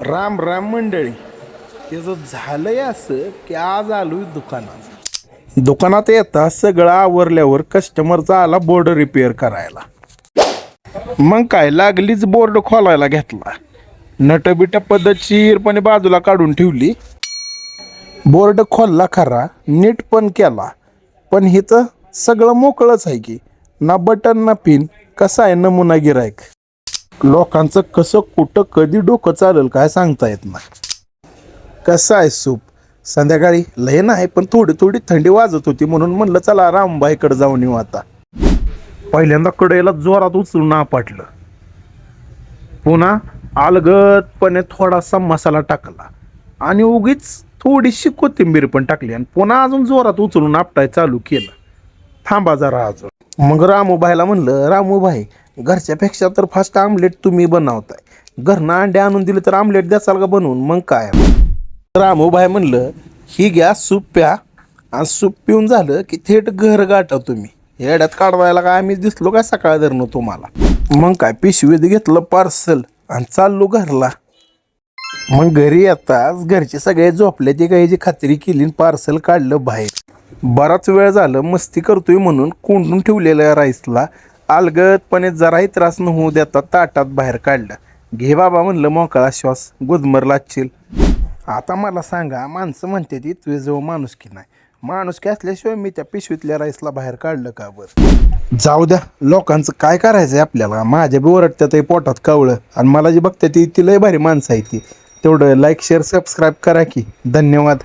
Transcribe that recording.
राम राम मंडळी. त्याचं झालंय असं की आज आलोय दुकानात येता सगळं आवरल्यावर कस्टमरचा आला बोर्ड रिपेअर करायला. मग काय लागलीच बोर्ड खोलायला घेतला. नटबिट पद्धतशीरपणे बाजूला काढून ठेवली. बोर्ड खोलला खरा, नीट पण केला, पण हिचं सगळं मोकळंच आहे की ना बटन ना पिन. कसा आहे नमुना गिरायक. लोकांचं कसं कुठं कधी डोकं चालेल काय सांगता येत नाही. कसं आहे सूप संध्याकाळी लय नाही पण थोडी थोडी थंडी वाजत होती म्हणून म्हणलं चला रामबाईकडे जाऊन येऊ. आता पहिल्यांदा कडेला जोरात उचलून आपटलं, पुन्हा अलगदपणे थोडासा मसाला टाकला आणि उगीच थोडीशी कोथिंबीर पण टाकली आणि पुन्हा अजून जोरात उचलून आपटाय चालू केलं. थांबा जरा अजून. मग रामूबाईला म्हणलं, रामूबाई घरच्यापेक्षा तर फास्ट आमलेट तुम्ही बनवताय, घरनं अंडे आणून दिले तर आमलेट द्याचाल का बनवून. मग काय रामूबाई म्हणलं, ही घ्या सूप प्या आणि सूप पिऊन झालं की थेट घर गाठा तुम्ही. येड्यात काढवायला काय आम्ही दिसलो काय सकाळ धरणं तुम्हाला. मग काय पिशवीत घेतलं पार्सल आणि चाललो घरला. मग घरी येताच घरचे सगळे झोपले ते काही खात्री केली, पार्सल काढलं बाहेर. बराच वेळ झालं मस्ती करतोय म्हणून कोंडून ठेवलेल्या राईसला अलगदपणे जराही त्रास न होऊ देता ताटात बाहेर काढलं. घे बाबा म्हणलं मोकळा श्वास, गुदमरला चिल. आता मला सांगा, माणसं म्हणते ती तुझ्याजवळ माणुसकी नाही. माणुसकी असल्याशिवाय मी त्या पिशवीतल्या राईसला बाहेर काढलं का बरं. जाऊ द्या, लोकांचं काय करायचंय आपल्याला. माझ्या बी ओरडत्यात पोटात कावळं आणि मला जी बघते ती लय भारी माणसं आहे ती. तेवढं लाईक शेअर सबस्क्राईब करा की. धन्यवाद.